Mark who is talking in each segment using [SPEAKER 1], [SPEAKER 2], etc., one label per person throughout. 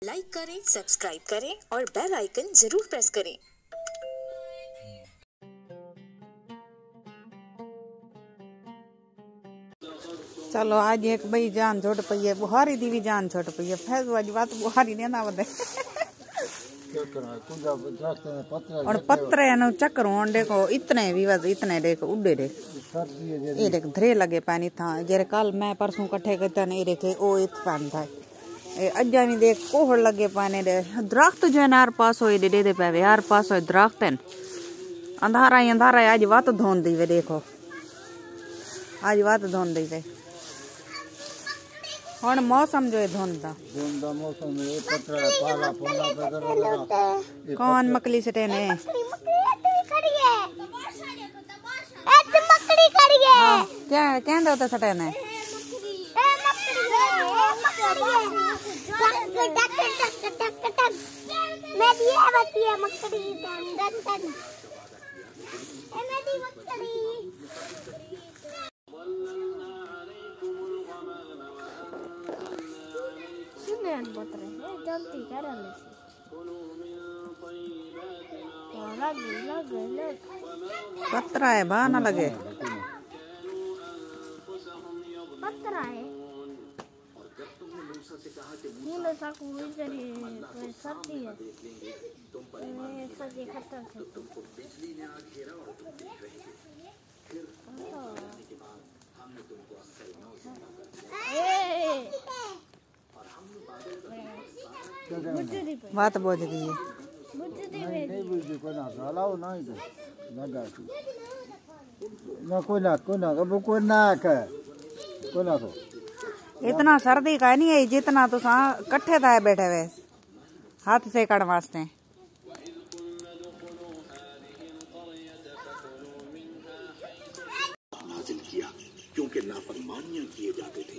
[SPEAKER 1] Like करें, subscribe करें और बेल आइकन जरूर प्रेस करें।
[SPEAKER 2] चलो आज एक भाई जान छोड़ पई है, बुहारी दी भी जान छोड़ पई है। फैज वाली बात बुहारी ने ना बदे और पत्रे न चक्कर हों देखो इतने भी बस इतने देखो उड़े देख ये देख धरे लगे पानी था जेरे कल मैं परसों कट्ठे करता नहीं देखे ओ इत पानी था ए अज्जा नहीं देख कोहड़ लगे पानी दे दरख्त जो है ना यार पास हो दे दे पे यार पास हो दरख्त है अंधारा ही अंधारा है। आज बात धोन दी वे देखो आज बात धोन दी वे और मौसम जो है धुंधा
[SPEAKER 3] मौसम है पत्रा पाला पोला पे
[SPEAKER 2] कौन मकली सटे ने क्या क्या दो तो सटे ने पत्रा है बा ना लगे
[SPEAKER 4] पत्रा है ये लो साकू इधर ही सर्दी है ये सर्दी खत्म
[SPEAKER 2] बात बोझ गई है इतना सर्दी का नहीं है जितना तो कट्ठे था बैठे हुए हाथ से कड़ वास्ते
[SPEAKER 5] नाज़िल किया क्योंकि नाफरमानियां किए जाते थे।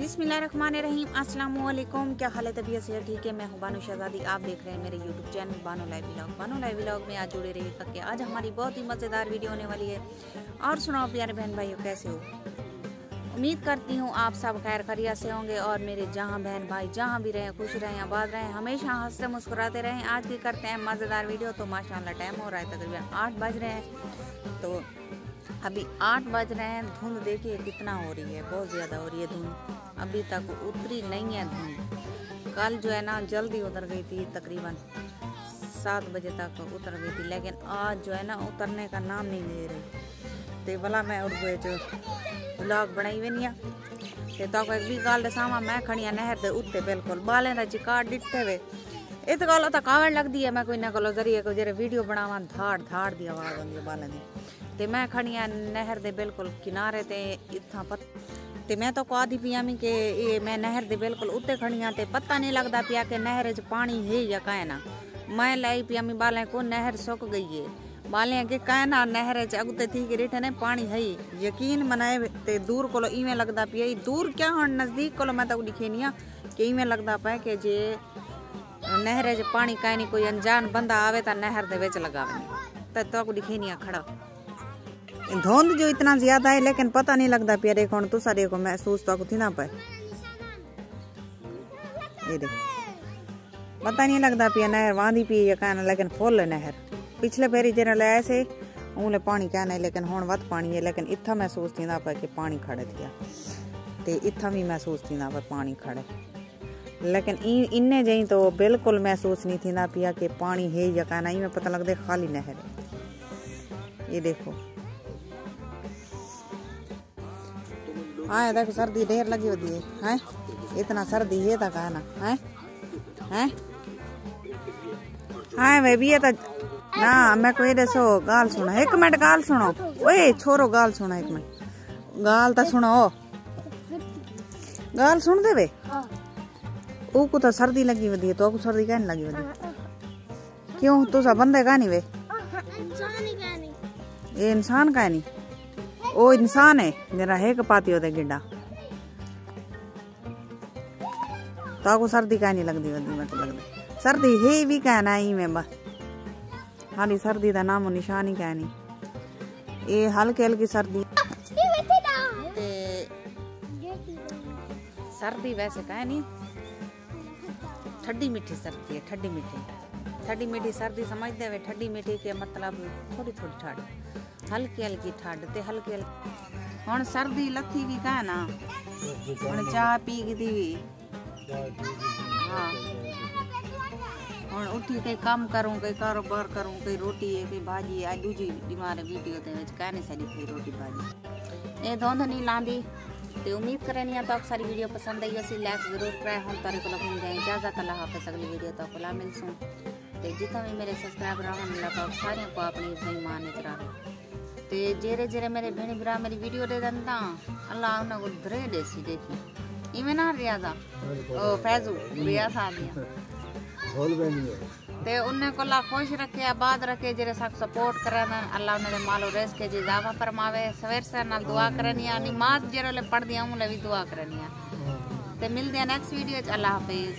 [SPEAKER 2] बिस्मिल्लाहिर्रहमानिर्रहीम अस्सलाम वालेकुम। क्या हाल है? तबीयत से ठीक है। मैं हूं बानो शहजादी, आप देख रहे हैं मेरे YouTube channel Bano live vlog. Bano live vlog में आज जुड़े रहिएगा कि आज हमारी बहुत ही मज़ेदार वीडियो होने वाली है। और सुनाओ प्यारे बहन भाइयों, कैसे हो? उम्मीद करती हूँ आप सब खैर खैरियत से होंगे और मेरे जहाँ बहन भाई जहाँ भी रहें खुश रहें आबाद रहें, हमेशा हंसते मुस्कुराते रहें। आज की करते हैं मज़ेदार वीडियो। तो माशाल्लाह टाइम हो रहा है तकरीबन 8 बज रहे हैं। तो अभी 8 बज रहे हैं। धुंध देखिए कितना हो रही है, बहुत ज़्यादा हो रही है धुंध। अभी तक उतरी नहीं है धुंध। कल जो है ना जल्दी उतर गई थी, तकरीबन 7 बजे तक उतर गई थी, लेकिन आज जो है ना उतरने का नाम नहीं ले रही। तो भला मैं उड़ गए जो व्लॉग बनाई हुई नहीं है तो एक भी गल दसावा, मैं खड़ी नहर के उत्ते बिल्कुल बालें का चिकार डिटे वे इस गल थकावट लगती है। मैं कोई ना को जरिए को जो वीडियो बनावा धाड़ धाड़ की आवाज़ आती है बालें की। तो मैं खड़ी नहर के बिल्कुल किनारे ते इतना ते मैं तो आदि पिया मी कि ये मैं नहर के बिल्कुल उत्ते खड़ी हाँ। तो पता नहीं लगता पिया कि नहर च पानी है या कहे ना। मैं लाई पिया मी बालें को नहर सुक गई है, बालें के कहे ना नहर च अगते थी कि रिठे ने पानी है। यकीन मनाए ते दूर को इवें लगता पिया, दूर क्या हाँ नज़दीक को मैं तो दिखे नहीं कि इवें लगता पाए कि जे नहर च पानी कहे नहीं कोई अनजान बंदा आवे तो नहर दे विच लगावे तो दिखे नहीं खड़ा। धुंध जो इतना ज्यादा है लेकिन पता नहीं लगता पिया। देखो तुसा देखो महसूस तो थी ना पाए, ये देखो पता नहीं लगता पिया नहर वांधी पी या कहना, लेकिन फुल नहर। पिछले फेरी जरा लाया से उनले पानी कहना है लेकिन हुण वध पानी है। लेकिन इतना महसूस थी ना पाए कि पानी खड़े थिया ते इतना भी महसूस थी ना पाए पानी खड़े, लेकिन इन्ने जई तो बिल्कुल महसूस नहीं थी ना पिया कि पानी है या कहना। में पता लगता खाली नहर है। ये देखो हाँ देखो सर्दी ढेर लगी होती है, इतना सर्दी है तक है ना, है हाँ भाई भी तो ना मैं कोई दसो गाल सुनो, एक मिनट गाल सुनो, ओए छोरो गाल सुनो, एक मिनट गाल तो सुनो, गाल सुन दे वे। को तो सर्दी लगी होती है, तो सर्दी क्या नहीं लगी होती? क्यों तू सा बंदे का नहीं वे? ये इंसान का नहीं, ओ इंसान है मेरा है पाती होते गिड्डा, तो आपको सर्दी का नहीं लगती होती? मेरे को लगता सर्दी है भी कहना ही में बस, खाली सर्दी का नामो निशान ही क्या नहीं। ये हल्की हल्की सर्दी, सर्दी वैसे कह नहीं, ठंडी मीठी सर्दी है, ठंडी मीठी सर्दी समझते हुए, ठंडी मीठी के मतलब थोड़ी थोड़ी ठंड, हल्की हल्की ठंड ते हल्की हल्की। हुण सर्दी लथी भी कह ना, हुण चाह पी की थी, हाँ हुण उठी कई काम करूँ, कई कारोबार करूँ, कई रोटी है, कई भाजी है, दूजी बीमार वीडियो ते कह नहीं सही थी रोटी भाजी ये धुंध नहीं लांदी। तो उम्मीद करनी है तो आप सारी वीडियो पसंद आई उसी लाइक जरूर कराए। हम तारे को मिल जाए इजाजत, अल्लाह हाफिज़, अगली वीडियो तो खुला मिलसूँ। तो जितना भी मेरे सब्सक्राइबर हैं सारे को अपनी सही मान करा, तो जेरे जेरे मेरे भेण भरा मेरी वीडियो दे देता अल्लाह उन्हें को धरे देसी देखी इवें ना रियाजा ओ फैजू रियाज आ गया ते उन्हें को ला खुश रखे, आबाद रखे, जेरे साथ सपोर्ट करन अल्लाह उन्हें मालो रेस के जी जावा फरमावे। सवेर से नाल दुआ करनी है, नमाज जेरे ले पढ़ दिया हूं ले भी दुआ करनी है। ते मिलदे हैं नेक्स्ट वीडियो च, अल्लाह हाफिज़।